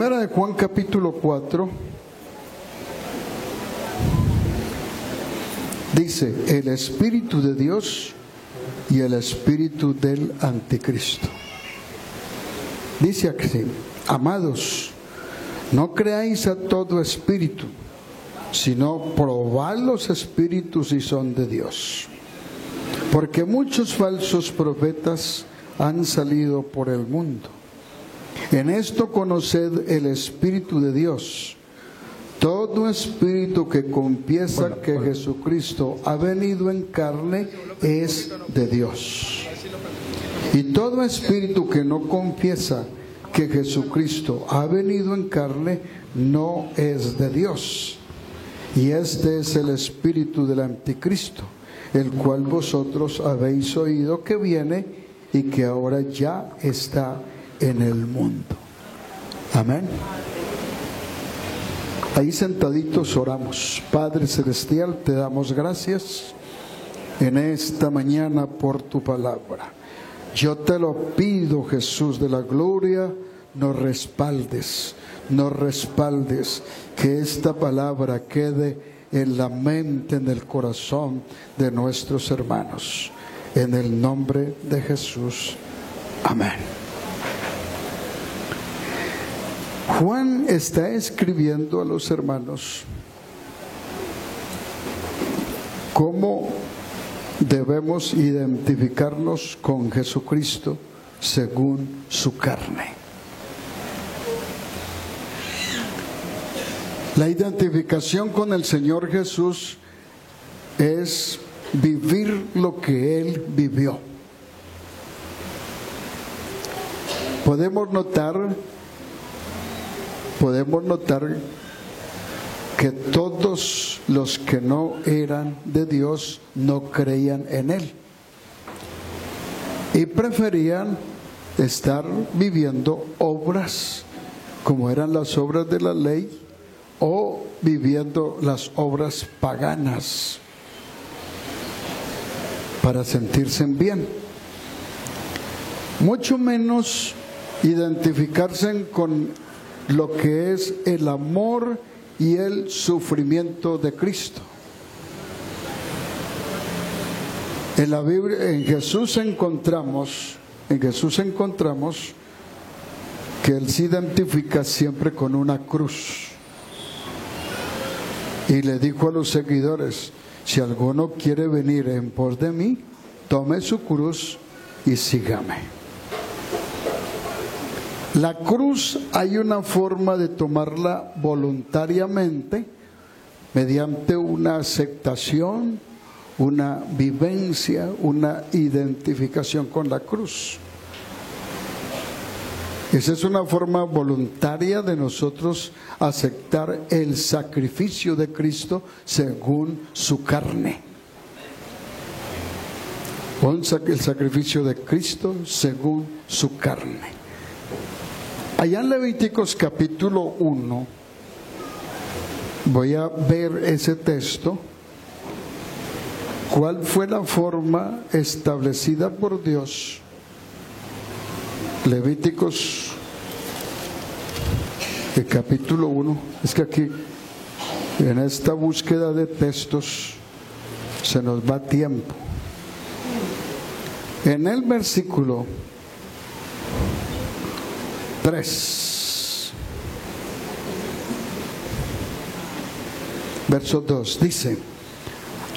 Primera de Juan capítulo 4 dice: el Espíritu de Dios y el espíritu del anticristo. Dice así: amados, no creáis a todo espíritu, sino probad los espíritus si son de Dios, porque muchos falsos profetas han salido por el mundo. En esto conoced el Espíritu de Dios. Todo espíritu que confiesa que Jesucristo ha venido en carne es de Dios. Y todo espíritu que no confiesa que Jesucristo ha venido en carne no es de Dios. Y este es el espíritu del anticristo, el cual vosotros habéis oído que viene y que ahora ya está en el mundo. Amén. Ahí sentaditos oramos. Padre Celestial, te damos gracias en esta mañana por tu palabra. Yo te lo pido, Jesús de la gloria, nos respaldes, que esta palabra quede en la mente, en el corazón de nuestros hermanos. En el nombre de Jesús. Amén. Juan está escribiendo a los hermanos cómo debemos identificarnos con Jesucristo según su carne. La identificación con el Señor Jesús es vivir lo que Él vivió. Podemos notar que todos los que no eran de Dios no creían en Él y preferían estar viviendo obras como eran las obras de la ley o viviendo las obras paganas para sentirse bien, mucho menos identificarse con lo que es el amor y el sufrimiento de Cristo. En la Biblia, en Jesús encontramos que Él se identifica siempre con una cruz. Y le dijo a los seguidores: si alguno quiere venir en pos de mí, tome su cruz y sígame. La cruz hay una forma de tomarla voluntariamente, mediante una aceptación, una vivencia, una identificación con la cruz. Esa es una forma voluntaria de nosotros aceptar el sacrificio de Cristo según su carne. El sacrificio de Cristo según su carne. Allá en Levíticos capítulo 1, voy a ver ese texto. ¿Cuál fue la forma establecida por Dios? Levíticos, el capítulo 1. Es que aquí, en esta búsqueda de textos, se nos va tiempo. En el versículo 3, verso 2, dice: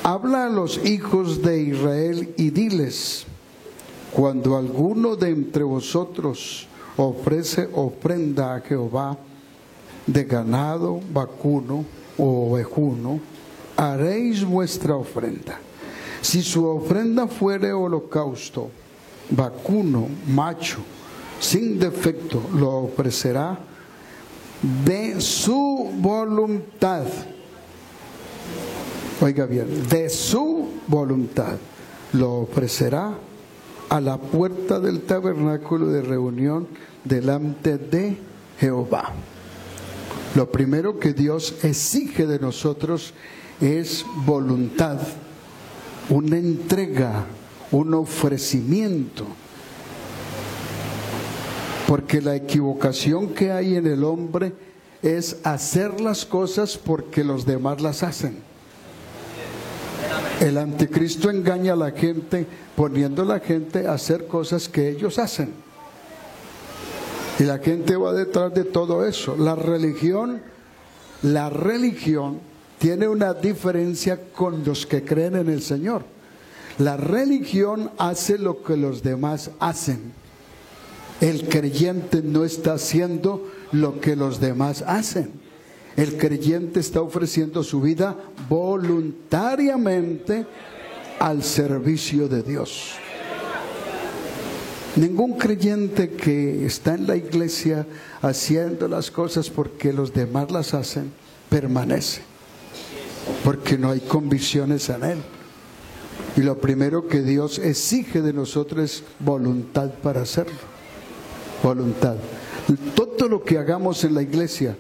habla a los hijos de Israel y diles: cuando alguno de entre vosotros ofrece ofrenda a Jehová de ganado, vacuno o ovejuno, haréis vuestra ofrenda. Si su ofrenda fuere holocausto, vacuno, macho, sin defecto, lo ofrecerá de su voluntad. Oiga bien, de su voluntad lo ofrecerá a la puerta del tabernáculo de reunión delante de Jehová. Lo primero que Dios exige de nosotros es voluntad, una entrega, un ofrecimiento. Porque la equivocación que hay en el hombre es hacer las cosas porque los demás las hacen. El anticristo engaña a la gente poniendo a la gente a hacer cosas que ellos hacen. Y la gente va detrás de todo eso. La religión tiene una diferencia con los que creen en el Señor. La religión hace lo que los demás hacen. El creyente no está haciendo lo que los demás hacen. El creyente está ofreciendo su vida voluntariamente al servicio de Dios. Ningún creyente que está en la iglesia haciendo las cosas porque los demás las hacen, permanece. Porque no hay convicciones en él. Y lo primero que Dios exige de nosotros es voluntad para hacerlo. Voluntad. Todo lo que hagamos en la iglesia,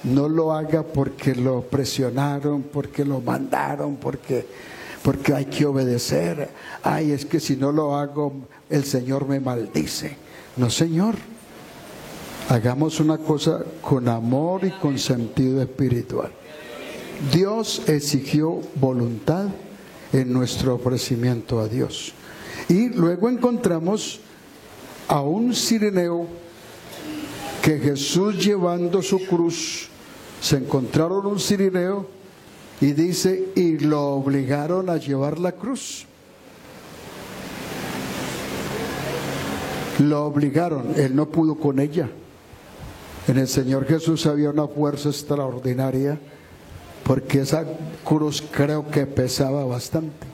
no lo haga porque lo presionaron, porque lo mandaron, porque hay que obedecer. Ay, es que si no lo hago, el Señor me maldice. No, Señor. Hagamos una cosa con amor y con sentido espiritual. Dios exigió voluntad en nuestro ofrecimiento a Dios. Y luego encontramos a un cireneo que Jesús, llevando su cruz, se encontraron un cireneo y dice, y lo obligaron a llevar la cruz. Lo obligaron, él no pudo con ella. En el Señor Jesús había una fuerza extraordinaria, porque esa cruz creo que pesaba bastante.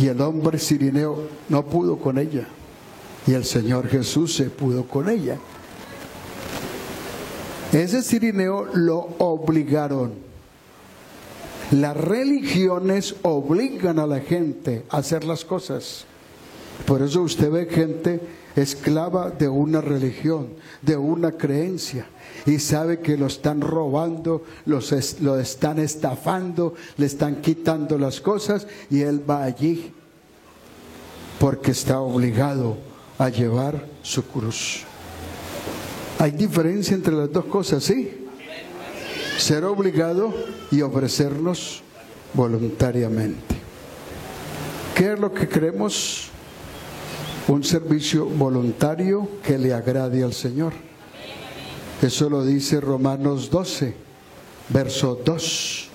Y el hombre cireneo no pudo con ella. Y el Señor Jesús se pudo con ella. Ese cireneo lo obligaron. Las religiones obligan a la gente a hacer las cosas. Por eso usted ve gente esclava de una religión, de una creencia, y sabe que lo están robando, lo están estafando, le están quitando las cosas, y él va allí porque está obligado a llevar su cruz. Hay diferencia entre las dos cosas, ¿sí? Ser obligado y ofrecernos voluntariamente. ¿Qué es lo que queremos? Un servicio voluntario que le agrade al Señor. Eso lo dice Romanos 12, verso 2.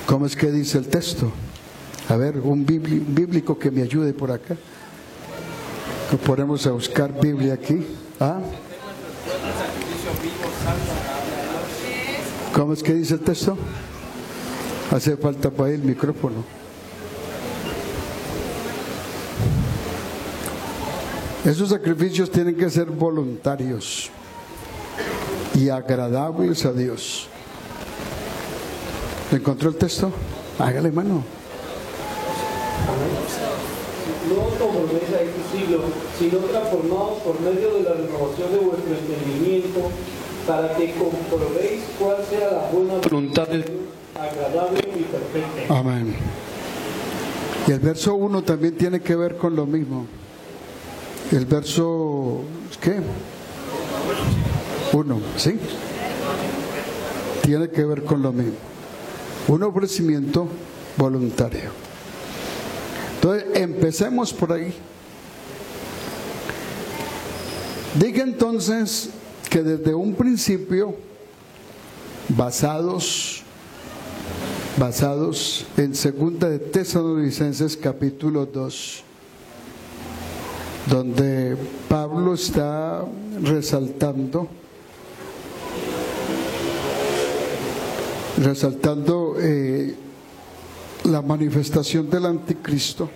¿Cómo es que dice el texto? A ver, un bíblico que me ayude por acá. Nos ponemos a buscar Biblia aquí. ¿Ah? ¿Cómo es que dice el texto? Hace falta para ahí el micrófono. Esos sacrificios tienen que ser voluntarios y agradables a Dios. ¿Encontró el texto? Hágale mano. No os conforméis a este siglo, sino transformaos por medio de la renovación de vuestro entendimiento, para que comprobéis cuál sea la buena voluntad de Dios, agradable y perfecta. Amén. Y el verso 1 también tiene que ver con lo mismo. El verso, ¿qué? 1, ¿sí? Tiene que ver con lo mismo. Un ofrecimiento voluntario. Entonces, empecemos por ahí. Diga entonces que desde un principio, basados en 2 de Tesalonicenses capítulo 2, donde Pablo está resaltando la manifestación del anticristo.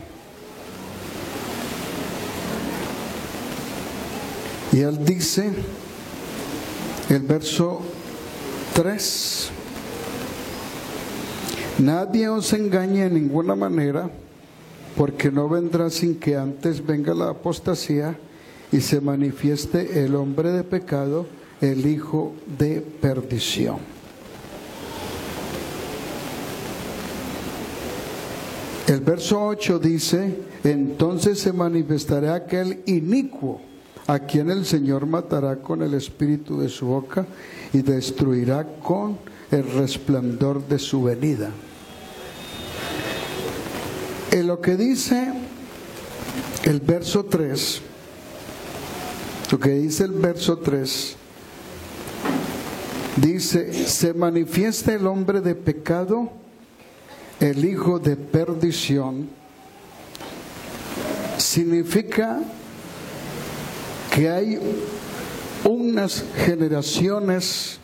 Y él dice, el verso 3, nadie os engañe en ninguna manera, porque no vendrá sin que antes venga la apostasía y se manifieste el hombre de pecado, el hijo de perdición. El verso 8 dice, entonces se manifestará aquel inicuo, a quien el Señor matará con el espíritu de su boca y destruirá con el resplandor de su venida. En lo que dice el verso 3, dice: se manifiesta el hombre de pecado, el hijo de perdición. Significa que hay unas generaciones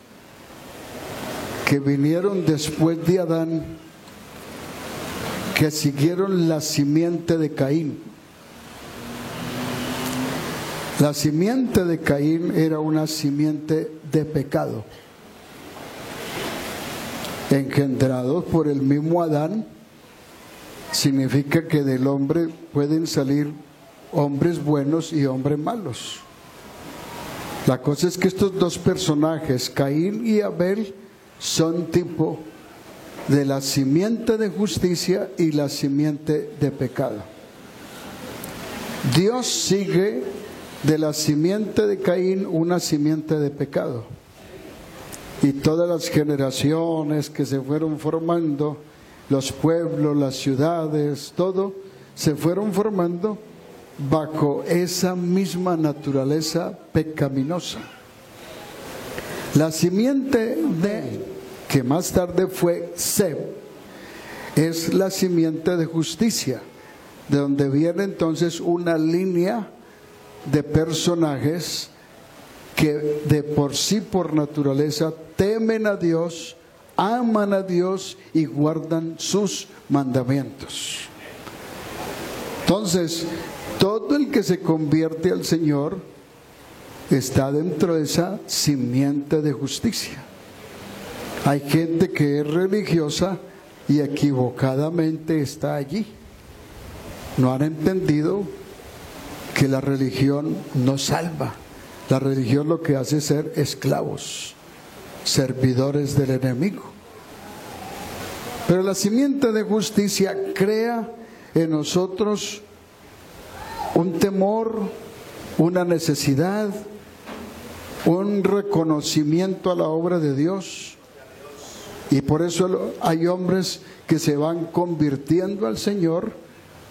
que vinieron después de Adán, que siguieron la simiente de Caín. La simiente de Caín era una simiente de pecado, engendrados por el mismo Adán. Significa que del hombre pueden salir hombres buenos y hombres malos. La cosa es que estos dos personajes, Caín y Abel, son tipo de la simiente de justicia y la simiente de pecado. Dios sigue de la simiente de Caín una simiente de pecado. Y todas las generaciones que se fueron formando, los pueblos, las ciudades, todo se fueron formando bajo esa misma naturaleza pecaminosa. La simiente de, que más tarde fue Seb, es la simiente de justicia, de donde viene entonces una línea de personajes que de por sí, por naturaleza, temen a Dios, aman a Dios y guardan sus mandamientos. Entonces, todo el que se convierte al Señor está dentro de esa simiente de justicia. Hay gente que es religiosa y equivocadamente está allí. No han entendido que la religión no salva. La religión lo que hace es ser esclavos, servidores del enemigo. Pero la simiente de justicia crea en nosotros un temor, una necesidad, un reconocimiento a la obra de Dios. Y por eso hay hombres que se van convirtiendo al Señor,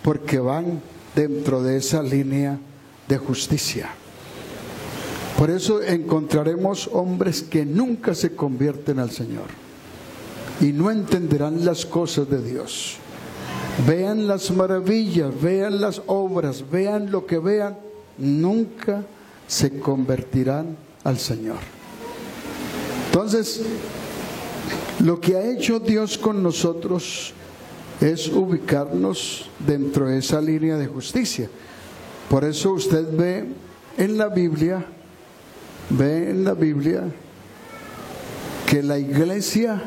porque van dentro de esa línea de justicia. Por eso encontraremos hombres que nunca se convierten al Señor y no entenderán las cosas de Dios. Vean las maravillas, vean las obras, vean lo que vean, nunca se convertirán al Señor. Entonces, lo que ha hecho Dios con nosotros es ubicarnos dentro de esa línea de justicia. Por eso usted ve en la Biblia que la iglesia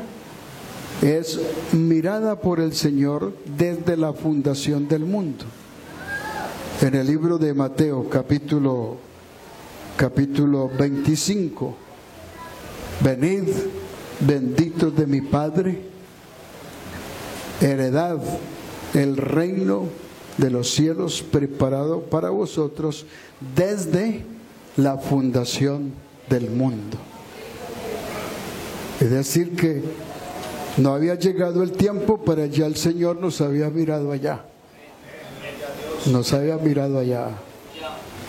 es mirada por el Señor desde la fundación del mundo. En el libro de Mateo, capítulo 25, venid, benditos de mi Padre, heredad el reino de los cielos preparado para vosotros desde la fundación del mundo. Es decir que no había llegado el tiempo, pero ya el Señor nos había mirado allá. Nos había mirado allá,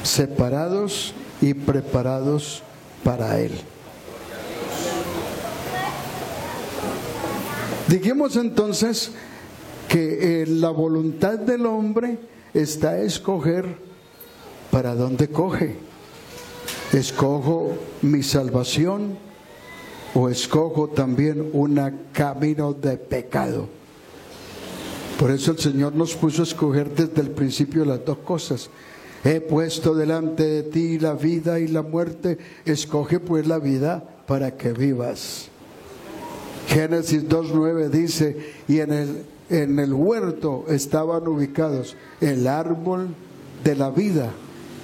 separados y preparados para Él. Dijimos entonces que la voluntad del hombre está a escoger para dónde coge. ¿Escojo mi salvación o escojo también un camino de pecado? Por eso el Señor nos puso a escoger desde el principio las dos cosas. He puesto delante de ti la vida y la muerte, escoge pues la vida para que vivas. Génesis 2:9 dice: y en el huerto estaban ubicados el árbol de la vida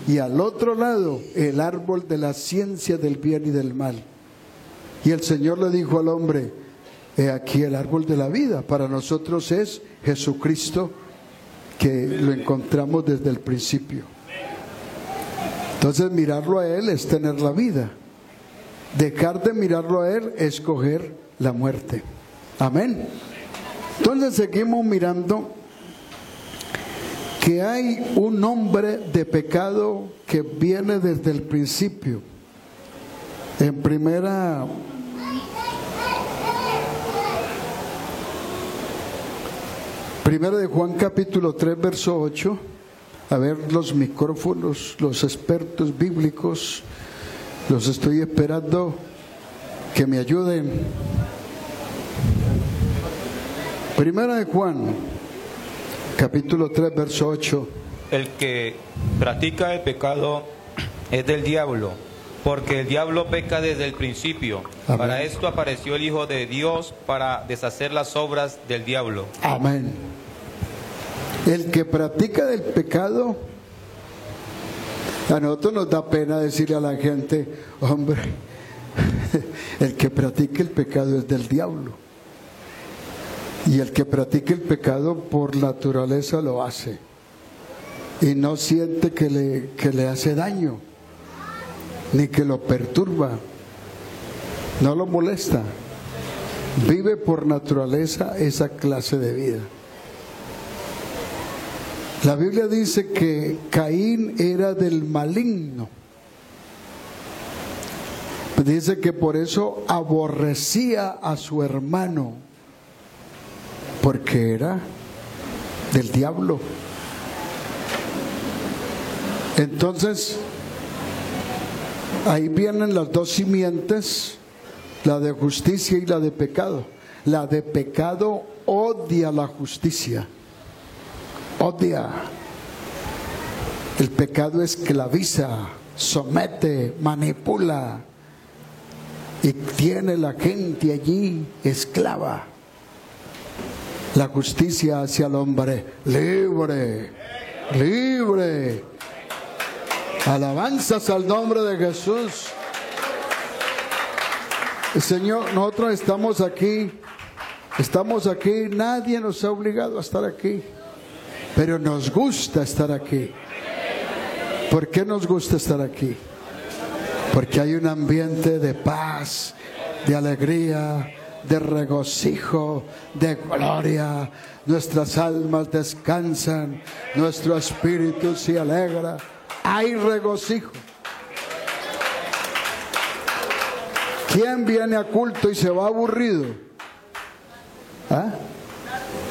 y al otro lado el árbol de la ciencia del bien y del mal. Y el Señor le dijo al hombre: he aquí el árbol de la vida. Para nosotros es Jesucristo, que lo encontramos desde el principio. Entonces mirarlo a Él es tener la vida. Dejar de mirarlo a Él es escoger la muerte. Amén. Entonces seguimos mirando que hay un hombre de pecado que viene desde el principio. En primera de Juan capítulo 3 verso 8, a ver los micrófonos, los expertos bíblicos, los estoy esperando que me ayuden. Primera de Juan capítulo 3 verso 8. El que practica el pecado es del diablo, porque el diablo peca desde el principio. Amén. Para esto apareció el Hijo de Dios, para deshacer las obras del diablo. Amén. El que practica del pecado, a nosotros nos da pena decirle a la gente, hombre, el que practica el pecado es del diablo. Y el que practica el pecado por naturaleza lo hace. Y no siente que le hace daño, ni que lo perturba, no lo molesta. Vive por naturaleza esa clase de vida. La Biblia dice que Caín era del maligno. Dice que por eso aborrecía a su hermano, porque era del diablo. Entonces, ahí vienen las dos simientes, la de justicia y la de pecado. La de pecado odia la justicia. Odia. El pecado esclaviza, somete, manipula y tiene la gente allí esclava. La justicia hacia el hombre libre, libre. Alabanzas al nombre de Jesús. Señor, nosotros estamos aquí, nadie nos ha obligado a estar aquí. Pero nos gusta estar aquí. ¿Por qué nos gusta estar aquí? Porque hay un ambiente de paz, de alegría, de regocijo, de gloria. Nuestras almas descansan, nuestro espíritu se alegra. Hay regocijo. ¿Quién viene a culto y se va aburrido? ¿Ah?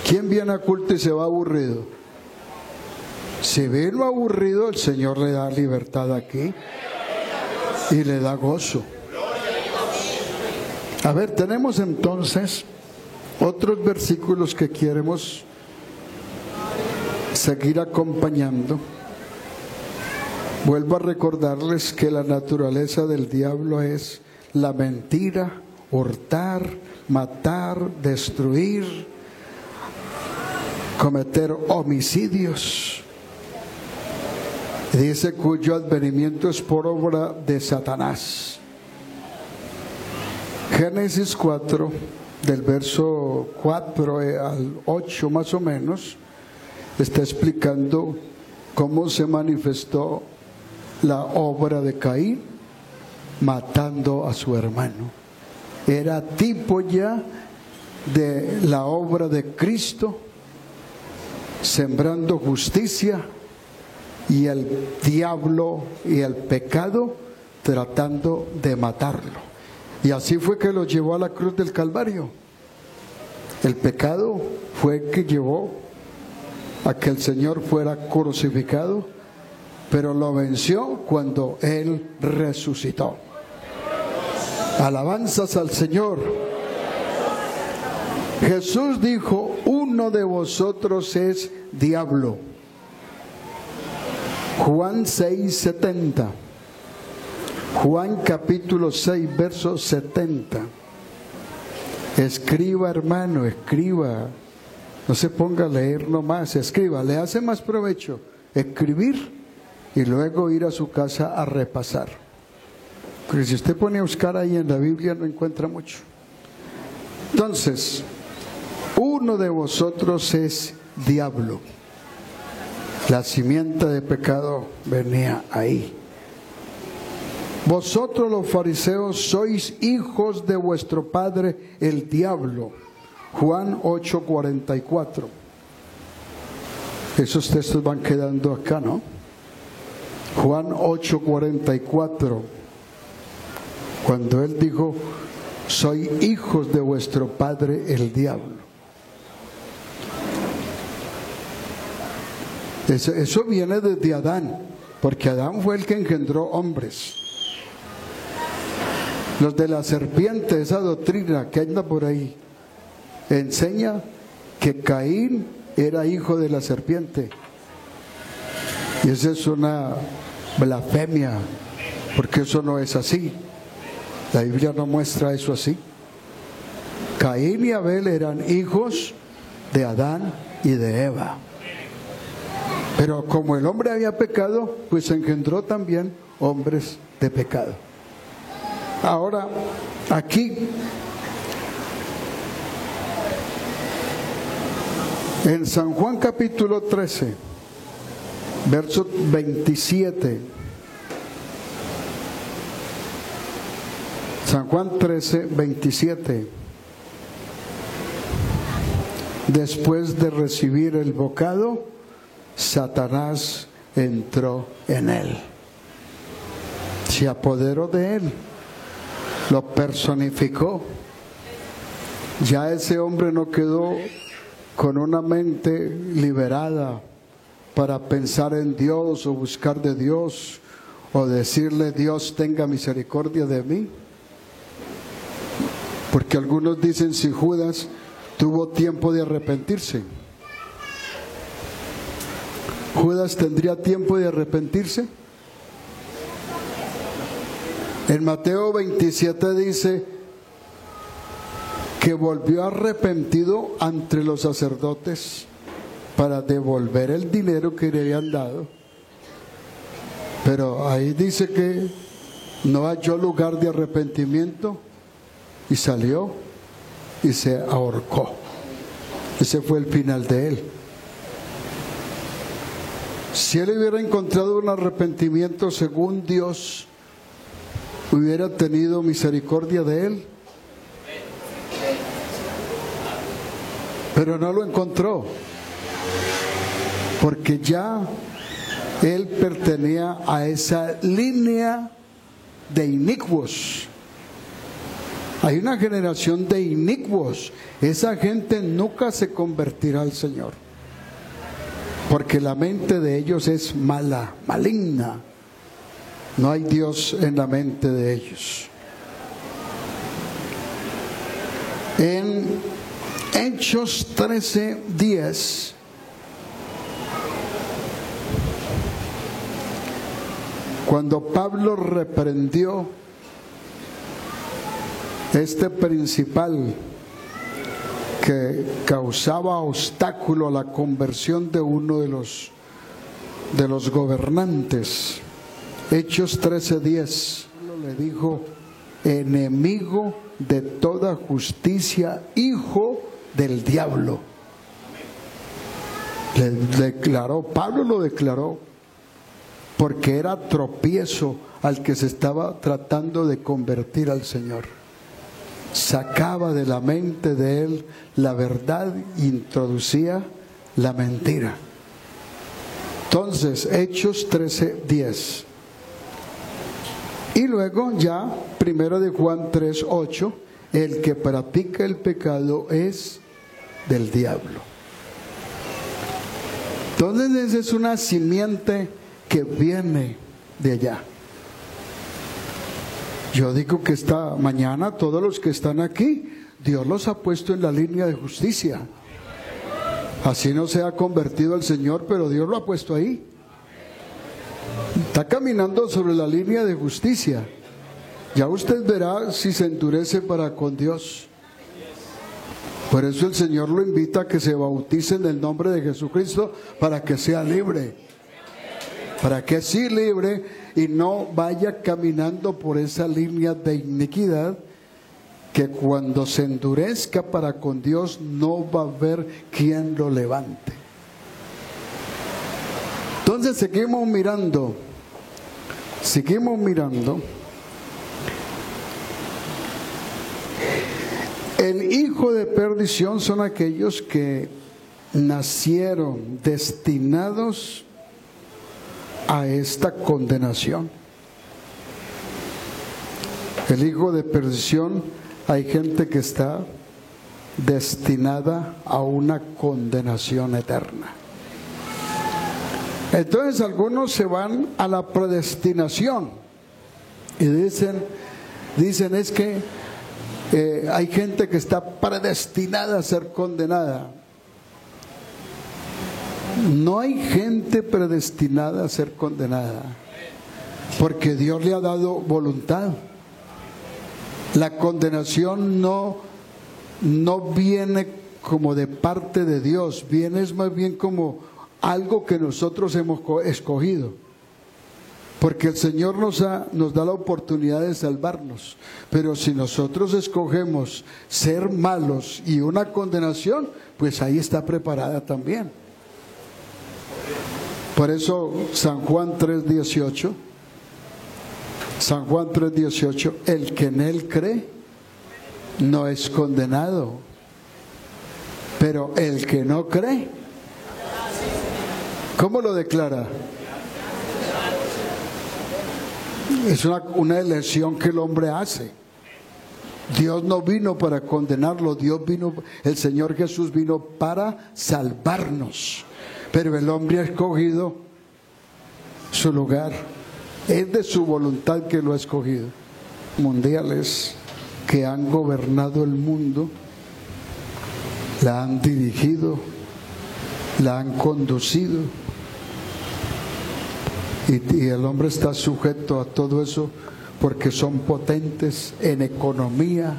¿Quién viene a culto y se va aburrido? Si vino aburrido, el Señor le da libertad aquí y le da gozo. A ver, tenemos entonces otros versículos que queremos seguir acompañando. Vuelvo a recordarles que la naturaleza del diablo es la mentira, hurtar, matar, destruir, cometer homicidios. Dice cuyo advenimiento es por obra de Satanás. Génesis 4, del verso 4 al 8 más o menos, está explicando cómo se manifestó la obra de Caín matando a su hermano. Era tipo ya de la obra de Cristo, sembrando justicia, y el diablo y el pecado tratando de matarlo. Y así fue que lo llevó a la cruz del Calvario. El pecado fue que llevó a que el Señor fuera crucificado, pero lo venció cuando Él resucitó. Alabanzas al Señor. Jesús dijo: uno de vosotros es diablo. Juan 6:70. Juan capítulo 6 verso 70. Escriba, hermano, escriba. No se ponga a leer nomás, escriba. Le hace más provecho escribir y luego ir a su casa a repasar. Porque si usted pone a buscar ahí en la Biblia no encuentra mucho. Entonces, uno de vosotros es diablo. La simiente de pecado venía ahí. vosotros los fariseos sois hijos de vuestro padre el diablo. Juan 8:44. Esos textos van quedando acá, ¿no? Juan 8:44. Cuando él dijo, soy hijos de vuestro padre el diablo. Eso viene desde Adán, porque Adán fue el que engendró hombres. Los de la serpiente, esa doctrina que anda por ahí, enseña que Caín era hijo de la serpiente. Y esa es una blasfemia, porque eso no es así. La Biblia no muestra eso así. Caín y Abel eran hijos de Adán y de Eva. Pero como el hombre había pecado, pues engendró también hombres de pecado. Ahora, aquí, en San Juan capítulo 13, verso 27. San Juan 13, 27. Después de recibir el bocado, Satanás entró en él. Se apoderó de él. Lo personificó. Ya ese hombre no quedó con una mente liberada para pensar en Dios o buscar de Dios o decirle Dios tenga misericordia de mí. Porque algunos dicen si Judas tuvo tiempo de arrepentirse. ¿Judas tendría tiempo de arrepentirse? En Mateo 27 dice que volvió arrepentido ante los sacerdotes para devolver el dinero que le habían dado. Pero ahí dice que no halló lugar de arrepentimiento y salió y se ahorcó. Ese fue el final de él. Si él hubiera encontrado un arrepentimiento según Dios, hubiera tenido misericordia de él. Pero no lo encontró, porque ya él pertenecía a esa línea de inicuos. Hay una generación de inicuos. Esa gente nunca se convertirá al Señor, porque la mente de ellos es mala, maligna. No hay Dios en la mente de ellos. En Hechos 13:10 cuando Pablo reprendió este principal que causaba obstáculo a la conversión de uno de los gobernantes, Hechos 13:10, le dijo, enemigo de toda justicia, hijo del diablo. Le declaró, Pablo lo declaró, porque era tropiezo al que se estaba tratando de convertir al Señor. Sacaba de la mente de él la verdad e introducía la mentira. Entonces, Hechos 13:10. Y luego ya, 1 de Juan 3:8, el que practica el pecado es del diablo. Entonces esa es una simiente que viene de allá. Yo digo que esta mañana todos los que están aquí, Dios los ha puesto en la línea de justicia. Así no se ha convertido el Señor, pero Dios lo ha puesto ahí. Está caminando sobre la línea de justicia. Ya usted verá si se endurece para con Dios. Por eso el Señor lo invita a que se bautice en el nombre de Jesucristo para que sea libre. Para que sea libre y no vaya caminando por esa línea de iniquidad, que cuando se endurezca para con Dios no va a haber quien lo levante. Entonces seguimos mirando El hijo de perdición son aquellos que nacieron destinados a esta condenación. El hijo de perdición, hay gente que está destinada a una condenación eterna. Entonces algunos se van a la predestinación y dicen es que hay gente que está predestinada a ser condenada. No hay gente predestinada a ser condenada, porque Dios le ha dado voluntad. La condenación no viene como de parte de Dios, viene más bien como algo que nosotros hemos escogido. Porque el Señor nos da la oportunidad de salvarnos. Pero si nosotros escogemos ser malos y una condenación, pues ahí está preparada también. Por eso San Juan 3:18, el que en él cree no es condenado, pero el que no cree, ¿cómo lo declara? Es una elección que el hombre hace. Dios no vino para condenarlo, el Señor Jesús vino para salvarnos. Pero el hombre ha escogido su lugar. Es de su voluntad que lo ha escogido. Mundiales que han gobernado el mundo, la han dirigido, la han conducido. Y el hombre está sujeto a todo eso porque son potentes en economía,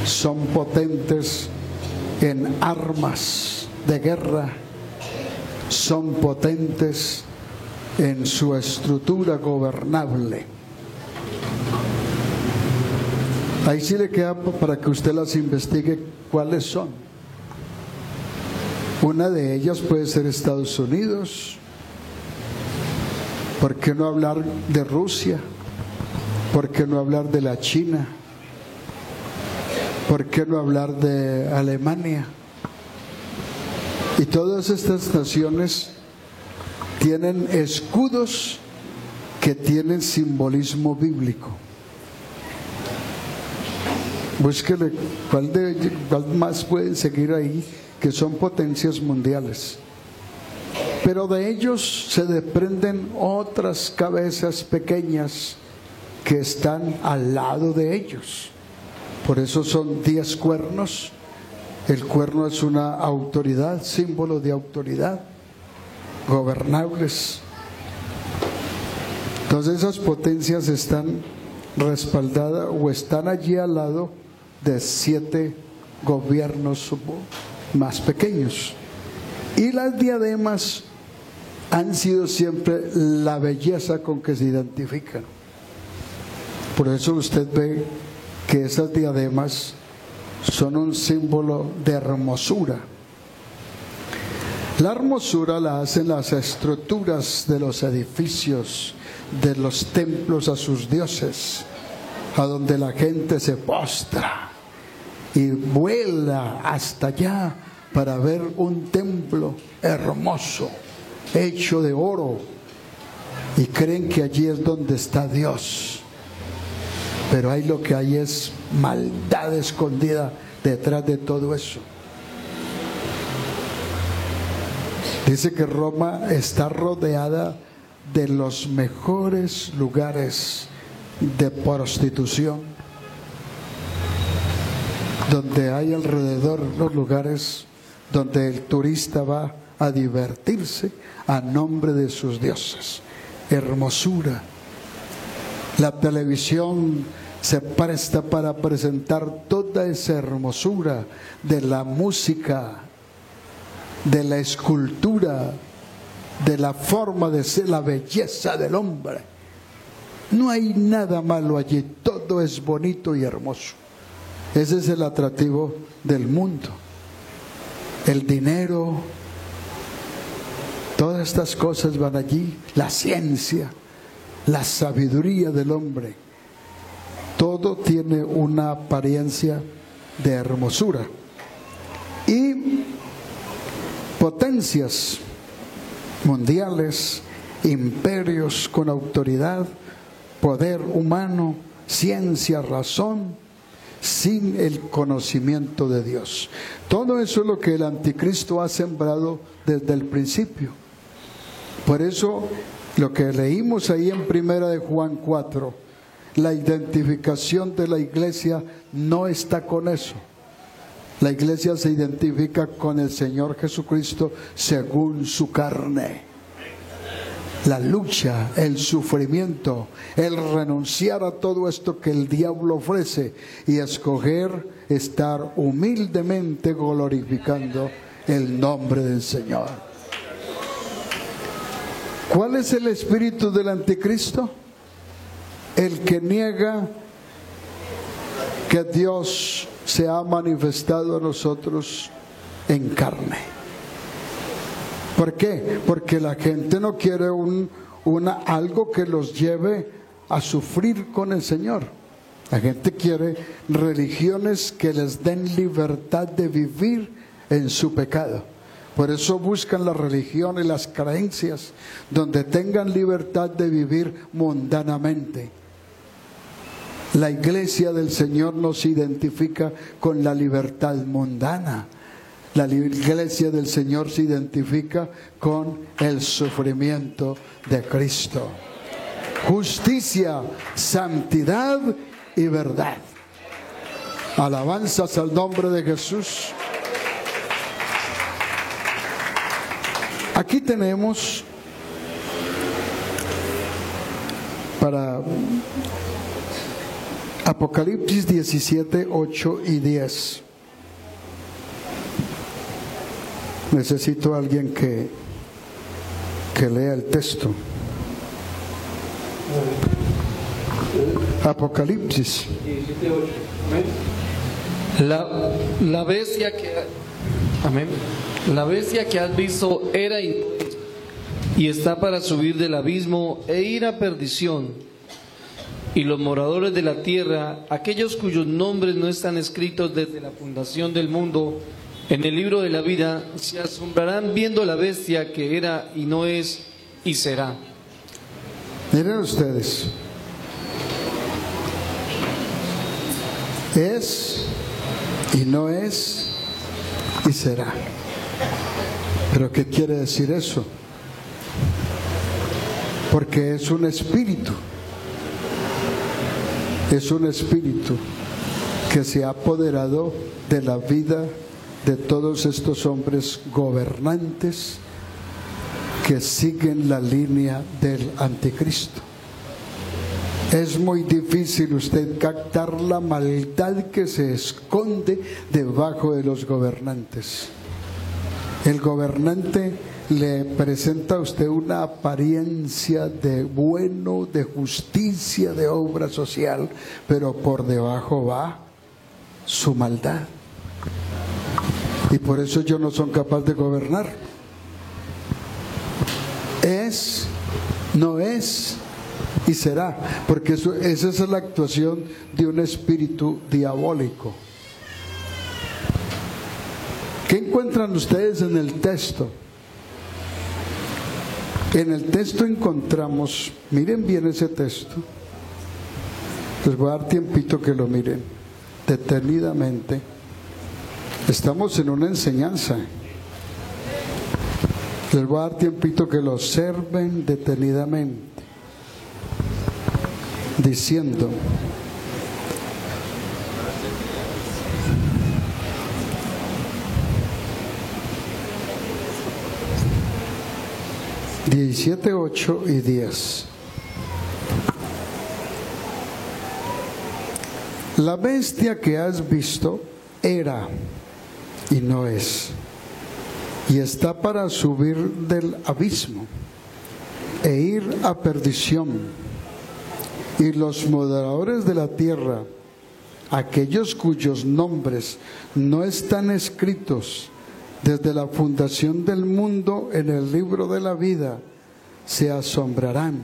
son potentes en armas de guerra, son potentes en su estructura gobernable. Ahí sí le queda para que usted las investigue cuáles son. Una de ellas puede ser Estados Unidos. ¿Por qué no hablar de Rusia? ¿Por qué no hablar de la China? ¿Por qué no hablar de Alemania? Y todas estas naciones tienen escudos que tienen simbolismo bíblico. Búsquele cuál más pueden seguir ahí, que son potencias mundiales. Pero de ellos se desprenden otras cabezas pequeñas que están al lado de ellos. Por eso son 10 cuernos. El cuerno es una autoridad, símbolo de autoridad, gobernables. Entonces esas potencias están respaldadas o están allí al lado de 7 gobiernos más pequeños. Y las diademas han sido siempre la belleza con que se identifican. Por eso usted ve que esas diademas son un símbolo de hermosura. La hermosura la hacen las estructuras de los edificios, de los templos a sus dioses, a donde la gente se postra y vuela hasta allá para ver un templo hermoso, hecho de oro, y creen que allí es donde está Dios. Pero ahí lo que hay es maldad escondida detrás de todo eso. Dice que Roma está rodeada de los mejores lugares de prostitución, donde hay alrededor los lugares donde el turista va a divertirse a nombre de sus dioses. Hermosura. La televisión se presta para presentar toda esa hermosura de la música, de la escultura, de la forma de ser, la belleza del hombre. No hay nada malo allí, todo es bonito y hermoso. Ese es el atractivo del mundo. El dinero, todas estas cosas van allí, la ciencia, la sabiduría del hombre. todo tiene una apariencia de hermosura. Y potencias mundiales, imperios con autoridad, poder humano, ciencia, razón, sin el conocimiento de Dios. Todo eso es lo que el anticristo ha sembrado desde el principio. Por eso lo que leímos ahí en 1 de Juan 4, la identificación de la iglesia no está con eso. La iglesia se identifica con el Señor Jesucristo según su carne. La lucha, el sufrimiento, el renunciar a todo esto que el diablo ofrece y escoger estar humildemente glorificando el nombre del Señor. ¿Cuál es el espíritu del anticristo? El que niega que Dios se ha manifestado a nosotros en carne. ¿Por qué? Porque la gente no quiere algo que los lleve a sufrir con el Señor. La gente quiere religiones que les den libertad de vivir en su pecado. Por eso buscan la religión y las creencias donde tengan libertad de vivir mundanamente. La iglesia del Señor nos identifica con la libertad mundana. La iglesia del Señor se identifica con el sufrimiento de Cristo. Justicia, santidad y verdad. Alabanzas al nombre de Jesús. Aquí tenemos para Apocalipsis 17, 8 y 10. Necesito a alguien que lea el texto. Apocalipsis 17, 8. Amén. La bestia que has visto era y está para subir del abismo e ir a perdición. Y los moradores de la tierra, aquellos cuyos nombres no están escritos desde la fundación del mundo en el libro de la vida, se asombrarán viendo la bestia que era y no es y será. Miren ustedes, es y no es y será. ¿Pero qué quiere decir eso? Porque es un espíritu. Es un espíritu que se ha apoderado de la vida de todos estos hombres gobernantes que siguen la línea del anticristo. Es muy difícil usted captar la maldad que se esconde debajo de los gobernantes. El gobernante le presenta a usted una apariencia de bueno, de justicia, de obra social, pero por debajo va su maldad. Y por eso ellos no son capaces de gobernar. Es, no es y será, porque esa es la actuación de un espíritu diabólico. ¿Qué encuentran ustedes en el texto? En el texto encontramos, miren bien ese texto, les voy a dar tiempito que lo miren detenidamente. Estamos en una enseñanza. Les voy a dar tiempito que lo observen detenidamente, diciendo: (17, 8 y 10). La bestia que has visto era y no es, y está para subir del abismo e ir a perdición. Y los moradores de la tierra, aquellos cuyos nombres no están escritos desde la fundación del mundo en el libro de la vida, se asombrarán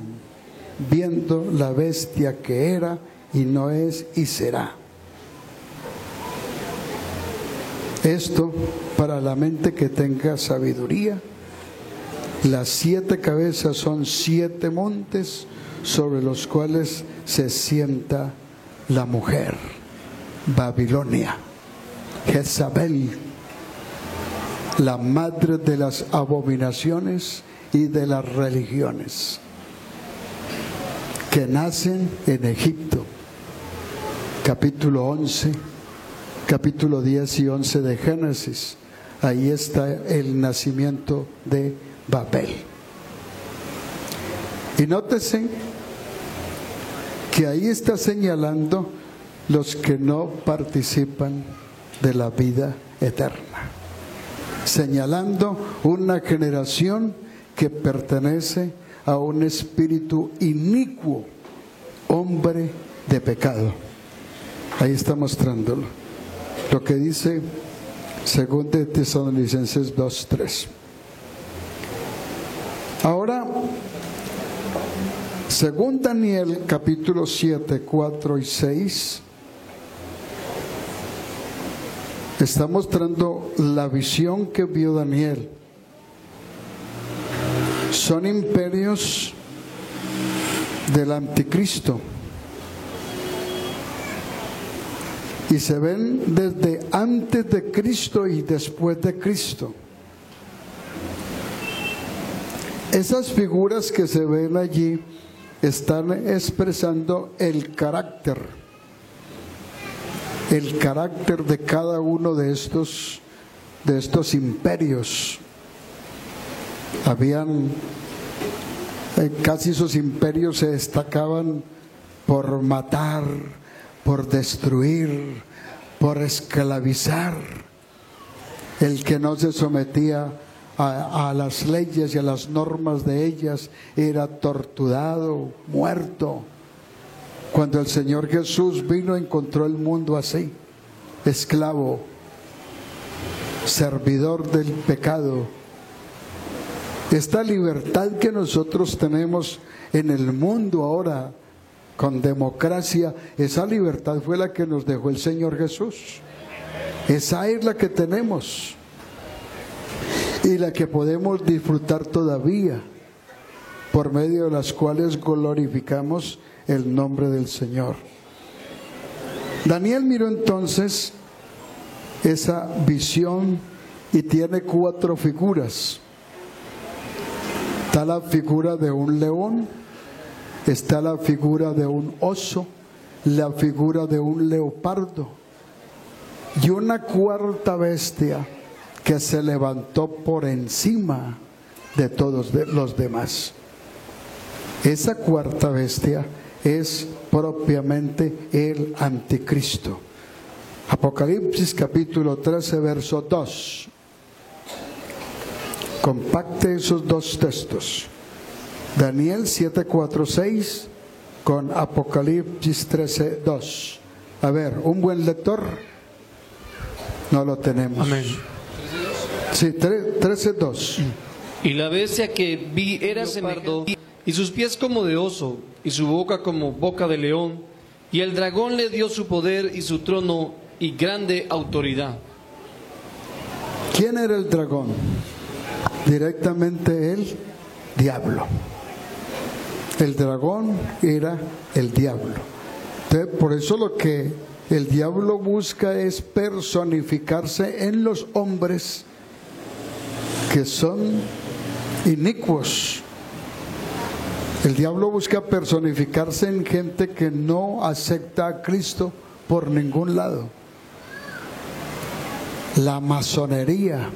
viendo la bestia que era y no es y será. Esto para la mente que tenga sabiduría. Las 7 cabezas son 7 montes sobre los cuales se sienta la mujer, Babilonia, Jezabel, la madre de las abominaciones y de las religiones, que nacen en Egipto. Capítulo 11, capítulo 10 y 11 de Génesis. Ahí está el nacimiento de Babel. Y nótese que ahí está señalando los que no participan de la vida eterna, señalando una generación que pertenece a un espíritu inicuo, hombre de pecado. Ahí está mostrándolo, lo que dice 2 Tesalonicenses 2:3. Ahora, según Daniel capítulo 7, 4 y 6, está mostrando la visión que vio Daniel. Son imperios del anticristo y se ven desde antes de Cristo y después de Cristo. Esas figuras que se ven allí están expresando el carácter de cada uno de estos imperios. Habían casi esos imperios se destacaban por matar, por destruir, por esclavizar. El que no se sometía a las leyes y a las normas de ellas era torturado, muerto. Cuando el Señor Jesús vino, encontró el mundo así, esclavo, servidor del pecado. Esta libertad que nosotros tenemos en el mundo ahora, con democracia, esa libertad fue la que nos dejó el Señor Jesús. Esa es la que tenemos y la que podemos disfrutar todavía, por medio de las cuales glorificamos el nombre del Señor. Daniel miró entonces esa visión y tiene 4 figuras. Está la figura de un león, está la figura de un oso, la figura de un leopardo y una 4ª bestia que se levantó por encima de todos los demás. Esa 4ª bestia es propiamente el anticristo. Apocalipsis capítulo 13 verso 2. Compacte esos 2 textos. Daniel 7, 4, 6 con Apocalipsis 13, 2. A ver, un buen lector. No lo tenemos. Amén. Sí, 13, 2. Y la bestia que vi era semejante, y sus pies como de oso, y su boca como boca de león, y el dragón le dio su poder y su trono y grande autoridad. ¿Quién era el dragón? Directamente el diablo. El dragón era el diablo. Entonces, por eso lo que el diablo busca es personificarse en los hombres que son inicuos. El diablo busca personificarse en gente que no acepta a Cristo por ningún lado. La masonería,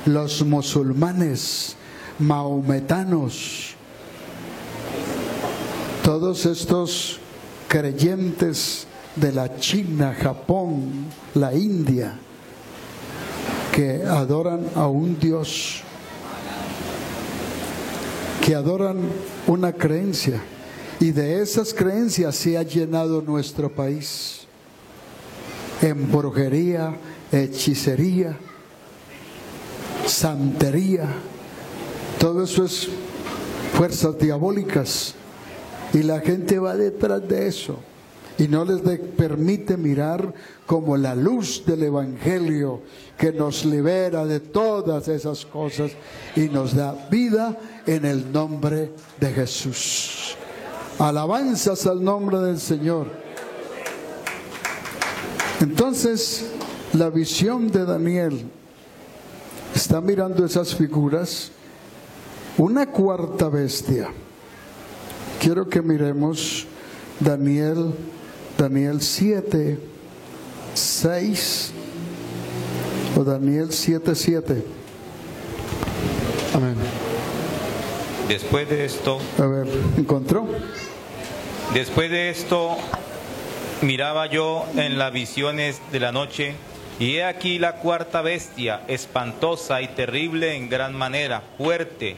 los musulmanes, mahometanos, todos estos creyentes de la China, Japón, la India, que adoran a un Dios, que adoran una creencia, y de esas creencias se ha llenado nuestro país, en brujería, hechicería, santería. Todo eso es fuerzas diabólicas y la gente va detrás de eso y no les permite mirar como la luz del Evangelio que nos libera de todas esas cosas y nos da vida en el nombre de Jesús. Alabanzas al nombre del Señor. Entonces, la visión de Daniel está mirando esas figuras, una cuarta bestia. Quiero que miremos Daniel 7, 6 o Daniel 7, 7. Amén. Después de esto, A ver, ¿encontró? después de esto, miraba yo en las visiones de la noche, y he aquí la cuarta bestia, espantosa y terrible en gran manera, fuerte,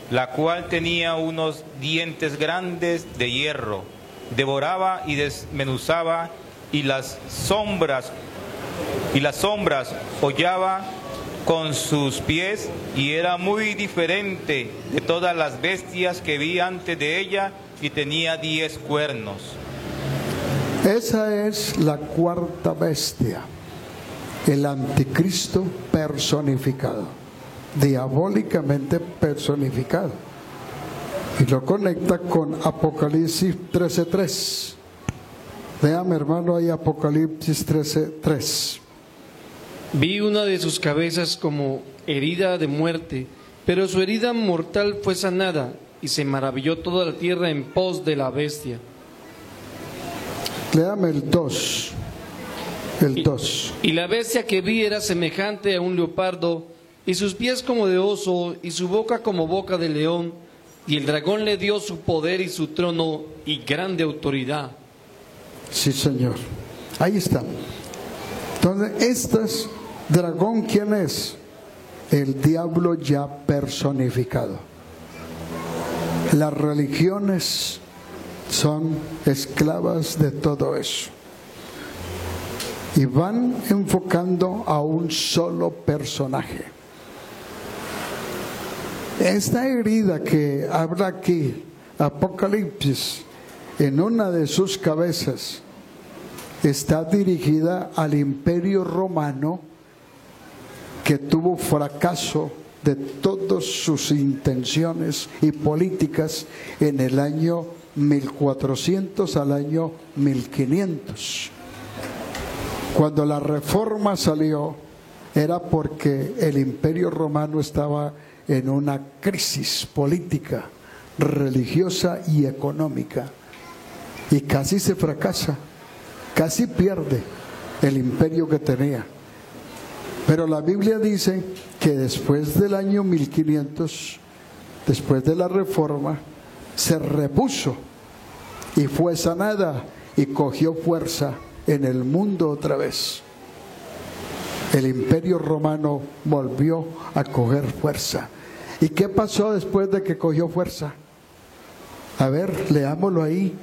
la cual tenía unos dientes grandes de hierro, devoraba y desmenuzaba, y las sombras hollaba con sus pies, y era muy diferente de todas las bestias que vi antes de ella, y tenía 10 cuernos. Esa es la cuarta bestia, el anticristo personificado, diabólicamente personificado. Y lo conecta con Apocalipsis 13:3. Vean, hermano, ahí Apocalipsis 13:3. Vi una de sus cabezas como herida de muerte, pero su herida mortal fue sanada, y se maravilló toda la tierra en pos de la bestia. Léame el 2. El 2. Y la bestia que vi era semejante a un leopardo, y sus pies como de oso, y su boca como boca de león, y el dragón le dio su poder y su trono y grande autoridad. Sí, Señor. Ahí está. Entonces, dragón, ¿quién es? El diablo ya personificado. Las religiones son esclavas de todo eso. Y van enfocando a un solo personaje. Esta herida que habla aquí, Apocalipsis, en una de sus cabezas, está dirigida al Imperio Romano, que tuvo fracaso de todas sus intenciones y políticas en el año 1400 al año 1500. Cuando la Reforma salió, era porque el Imperio Romano estaba en una crisis política, religiosa y económica, y casi se fracasa, casi pierde el imperio que tenía. Pero la Biblia dice que después del año 1500, después de la Reforma, se repuso y fue sanada y cogió fuerza en el mundo otra vez. El Imperio Romano volvió a coger fuerza. ¿Y qué pasó después de que cogió fuerza? A ver, leámoslo ahí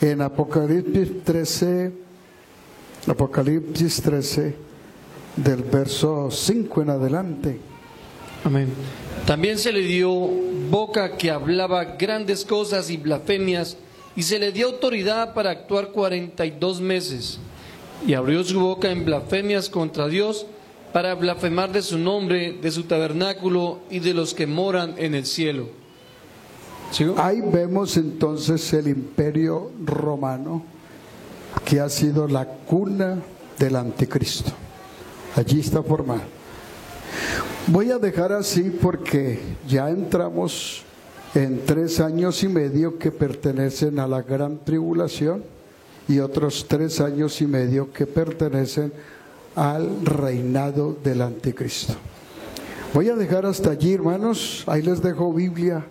en Apocalipsis 13, del verso 5 en adelante. Amén. También se le dio boca que hablaba grandes cosas y blasfemias, y se le dio autoridad para actuar 42 meses. Y abrió su boca en blasfemias contra Dios, para blasfemar de su nombre, de su tabernáculo y de los que moran en el cielo. ¿Sigo? Ahí vemos entonces el Imperio Romano, que ha sido la cuna del anticristo. Allí está formado. Voy a dejar así porque ya entramos en 3 años y medio que pertenecen a la gran tribulación y otros 3 años y medio que pertenecen al reinado del anticristo. Voy a dejar hasta allí, hermanos. Ahí les dejo Biblia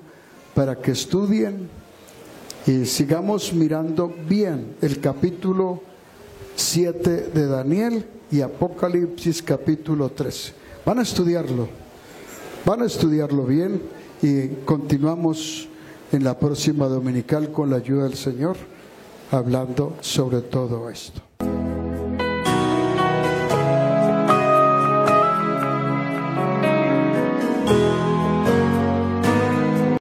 para que estudien y sigamos mirando bien el capítulo 7 de Daniel y Apocalipsis capítulo 13. Van a estudiarlo bien y continuamos en la próxima dominical con la ayuda del Señor hablando sobre todo esto.